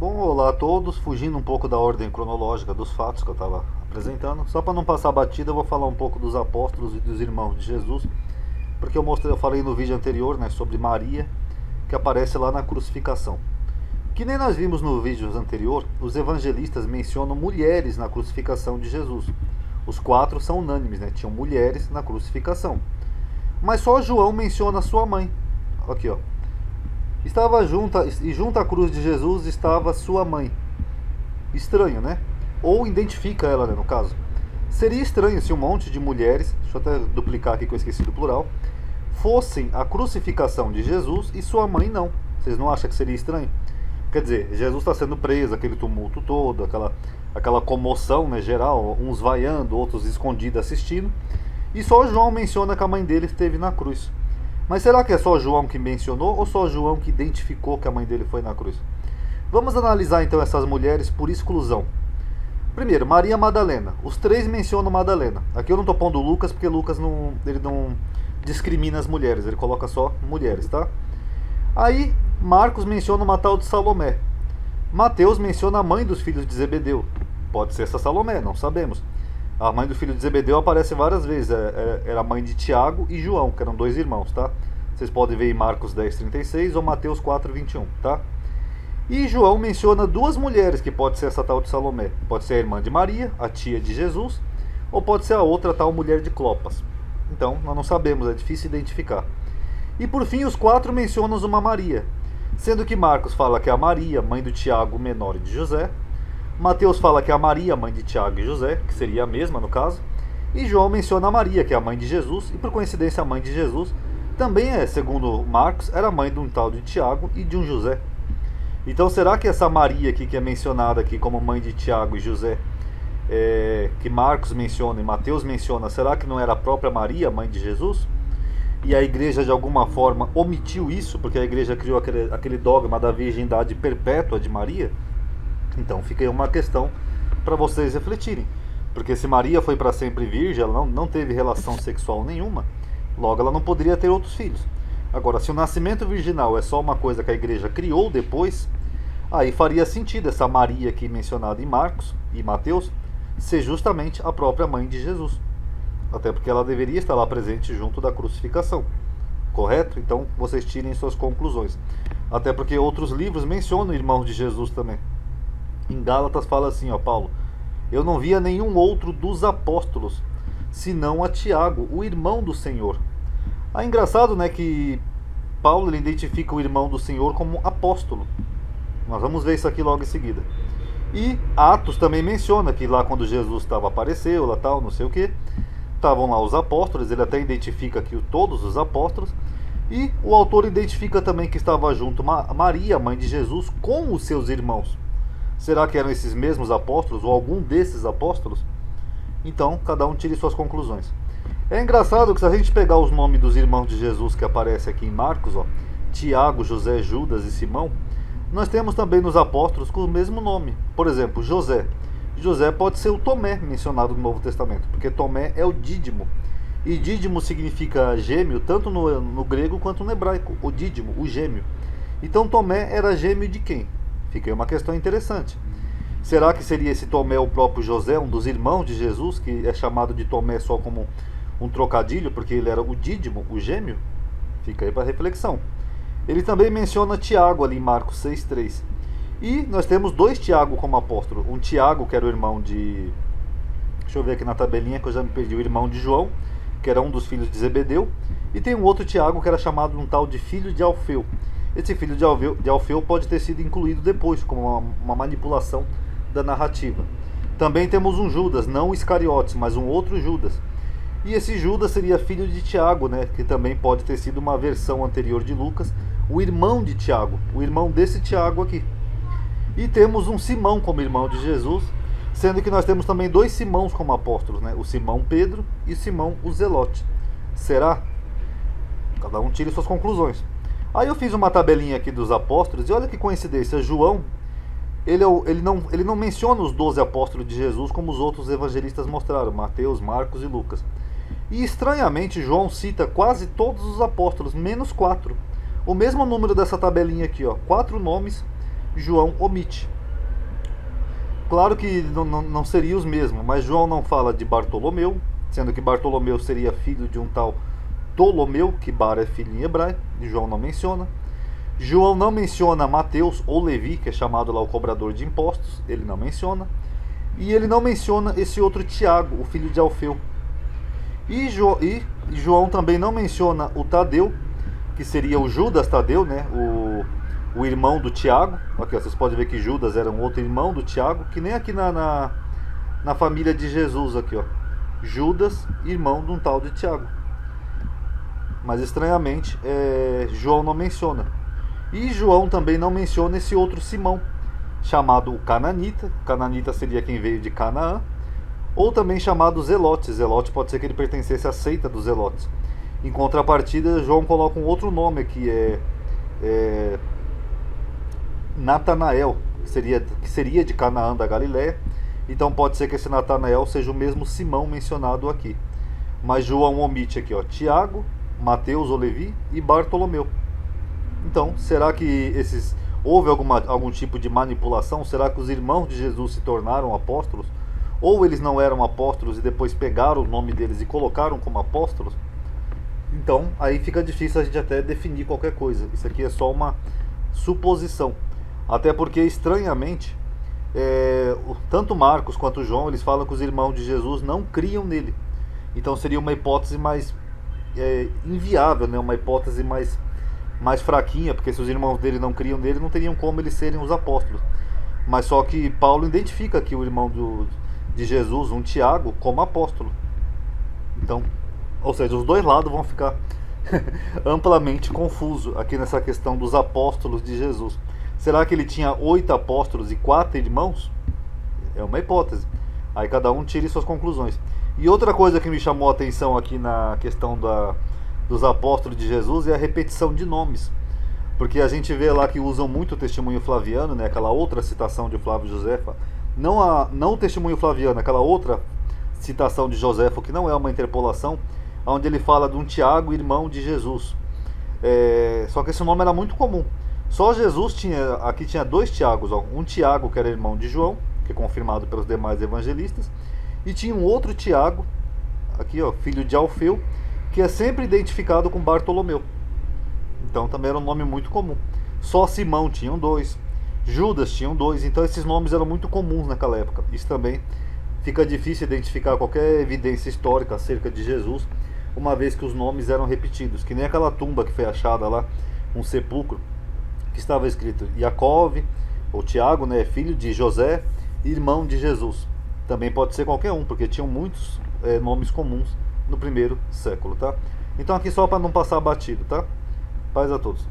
Bom, olá a todos. Fugindo um pouco da ordem cronológica dos fatos que eu estava apresentando, só para não passar batida, eu vou falar um pouco dos apóstolos e dos irmãos de Jesus, porque eu falei no vídeo anterior, né, sobre Maria, que aparece lá na crucificação. Que nem nós vimos no vídeo anterior, os evangelistas mencionam mulheres na crucificação de Jesus. Os quatro são unânimes, né? Tinham mulheres na crucificação. Mas só João menciona sua mãe. Aqui, ó. Estava junto à cruz de Jesus estava sua mãe. Estranho, né? Ou identifica ela, né, no caso. Seria estranho se um monte de mulheres, deixa eu até duplicar aqui que eu esqueci do plural, fossem a crucificação de Jesus e sua mãe não. Vocês não acham que seria estranho? Quer dizer, Jesus está sendo preso, aquele tumulto todo, aquela comoção, né, geral, uns vaiando, outros escondidos assistindo, e só João menciona que a mãe dele esteve na cruz. Mas será que é só João que mencionou ou só João que identificou que a mãe dele foi na cruz? Vamos analisar então essas mulheres por exclusão. Primeiro, Maria Madalena. Os três mencionam Madalena. Aqui eu não estou pondo Lucas porque Lucas ele não discrimina as mulheres, ele coloca só mulheres, tá? Aí Marcos menciona uma tal de Salomé. Mateus menciona a mãe dos filhos de Zebedeu. Pode ser essa Salomé, não sabemos. A mãe do filho de Zebedeu aparece várias vezes. Era a mãe de Tiago e João, que eram dois irmãos, tá? Vocês podem ver em Marcos 10:36 ou Mateus 4:21, tá? E João menciona duas mulheres que pode ser essa tal de Salomé. Pode ser a irmã de Maria, a tia de Jesus, ou pode ser a outra tal mulher de Clopas. Então, nós não sabemos, é difícil identificar. E por fim, os quatro mencionam uma Maria, sendo que Marcos fala que é a Maria, mãe do Tiago, menor de José. Mateus fala que é a Maria, mãe de Tiago e José, que seria a mesma no caso. E João menciona a Maria, que é a mãe de Jesus, e por coincidência a mãe de Jesus também segundo Marcos, era mãe de um tal de Tiago e de um José. Então será que essa Maria aqui, que é mencionada aqui como mãe de Tiago e José, que Marcos menciona e Mateus menciona, será que não era a própria Maria, mãe de Jesus? E a igreja de alguma forma omitiu isso, porque a igreja criou aquele dogma da virgindade perpétua de Maria? Então fica aí uma questão para vocês refletirem. Porque se Maria foi para sempre virgem, ela não teve relação sexual nenhuma, logo ela não poderia ter outros filhos. Agora, se o nascimento virginal é só uma coisa que a igreja criou depois, aí faria sentido essa Maria aqui mencionada em Marcos e Mateus ser justamente a própria mãe de Jesus. Até porque ela deveria estar lá presente junto da crucificação. Correto? Então vocês tirem suas conclusões. Até porque outros livros mencionam irmãos de Jesus também. Em Gálatas fala assim, ó, Paulo: eu não via nenhum outro dos apóstolos, senão a Tiago, o irmão do Senhor. É engraçado, né, que Paulo ele identifica o irmão do Senhor como apóstolo. Nós vamos ver isso aqui logo em seguida. E Atos também menciona que lá quando Jesus apareceu, lá tal, não sei o que, estavam lá os apóstolos, ele até identifica aqui todos os apóstolos, e o autor identifica também que estava junto Maria, mãe de Jesus, com os seus irmãos. Será que eram esses mesmos apóstolos, ou algum desses apóstolos? Então, cada um tire suas conclusões. É engraçado que se a gente pegar os nomes dos irmãos de Jesus que aparecem aqui em Marcos, ó, Tiago, José, Judas e Simão, nós temos também nos apóstolos com o mesmo nome. Por exemplo, José. José pode ser o Tomé mencionado no Novo Testamento, porque Tomé é o Dídimo. E Dídimo significa gêmeo, tanto no grego quanto no hebraico. O Dídimo, o gêmeo. Então Tomé era gêmeo de quem? Fica aí uma questão interessante. Será que seria esse Tomé o próprio José, um dos irmãos de Jesus, que é chamado de Tomé só como um trocadilho, porque ele era o Dídimo, o gêmeo? Fica aí para reflexão. Ele também menciona Tiago ali em Marcos 6:3. E nós temos dois Tiago como apóstolo. Um Tiago, que era o irmão de... Deixa eu ver aqui na tabelinha que eu já me perdi. O irmão de João, que era um dos filhos de Zebedeu. E tem um outro Tiago que era chamado um tal de filho de Alfeu. Esse filho de Alfeu pode ter sido incluído depois, como uma manipulação da narrativa. Também temos um Judas, não o Iscariotes, mas um outro Judas. E esse Judas seria filho de Tiago, né, que também pode ter sido uma versão anterior de Lucas, o irmão de Tiago, o irmão desse Tiago aqui. E temos um Simão como irmão de Jesus, sendo que nós temos também dois Simãos como apóstolos, né? O Simão Pedro e o Simão o Zelote. Será? Cada um tire suas conclusões. Aí eu fiz uma tabelinha aqui dos apóstolos, e olha que coincidência, João, ele não menciona os 12 apóstolos de Jesus como os outros evangelistas mostraram, Mateus, Marcos e Lucas. E estranhamente João cita quase todos os apóstolos, menos 4. O mesmo número dessa tabelinha aqui, ó, 4 nomes João omite. Claro que não seria os mesmos, mas João não fala de Bartolomeu, sendo que Bartolomeu seria filho de um tal Ptolomeu, que Bar é filho em hebraico, e João não menciona. João não menciona Mateus ou Levi, que é chamado lá o cobrador de impostos, ele não menciona. E ele não menciona esse outro Tiago, o filho de Alfeu. E João também não menciona o Tadeu, que seria o Judas Tadeu, né? O irmão do Tiago. Aqui, ó, vocês podem ver que Judas era um outro irmão do Tiago, que nem aqui na família de Jesus aqui, ó. Judas, irmão de um tal de Tiago. Mas estranhamente, João não menciona. E João também não menciona esse outro Simão, chamado o Cananita. Cananita seria quem veio de Canaã. Ou também chamado Zelote. Zelote pode ser que ele pertencesse à seita dos Zelotes. Em contrapartida, João coloca um outro nome aqui, Natanael, que seria de Canaã da Galiléia. Então pode ser que esse Natanael seja o mesmo Simão mencionado aqui. Mas João omite aqui, ó, Tiago, Mateus ou Levi e Bartolomeu. Então, será que houve algum tipo de manipulação? Será que os irmãos de Jesus se tornaram apóstolos? Ou eles não eram apóstolos e depois pegaram o nome deles e colocaram como apóstolos? Então, aí fica difícil a gente até definir qualquer coisa. Isso aqui é só uma suposição. Até porque, estranhamente, tanto Marcos quanto João, eles falam que os irmãos de Jesus não criam nele. Então seria uma hipótese mais inviável, né? Uma hipótese mais fraquinha, porque se os irmãos dele não criam nele, não teriam como eles serem os apóstolos. Mas só que Paulo identifica aqui o irmão de Jesus, um Tiago, como apóstolo. Então, ou seja, os dois lados vão ficar amplamente confusos aqui nessa questão dos apóstolos de Jesus. Será que ele tinha 8 apóstolos e 4 irmãos? É uma hipótese. Aí cada um tire suas conclusões. E outra coisa que me chamou a atenção aqui na questão dos apóstolos de Jesus é a repetição de nomes. Porque a gente vê lá que usam muito o testemunho flaviano, né? Aquela outra citação de Flávio Josefa. Não o testemunho flaviano, aquela outra citação de Joséfo, que não é uma interpolação, onde ele fala de um Tiago, irmão de Jesus. Só que esse nome era muito comum. Só Jesus aqui tinha 2 Tiagos, ó. Um Tiago que era irmão de João, que é confirmado pelos demais evangelistas, e tinha um outro Tiago, aqui, ó, filho de Alfeu, que é sempre identificado com Bartolomeu. Então também era um nome muito comum. Só Simão tinham 2, Judas tinham 2, então esses nomes eram muito comuns naquela época. Isso também fica difícil identificar qualquer evidência histórica acerca de Jesus, uma vez que os nomes eram repetidos, que nem aquela tumba que foi achada lá, um sepulcro, que estava escrito Jacó, ou Tiago, né, filho de José, irmão de Jesus. Também pode ser qualquer um, porque tinham muitos nomes comuns no primeiro século, tá? Então aqui só para não passar batido, tá? Paz a todos.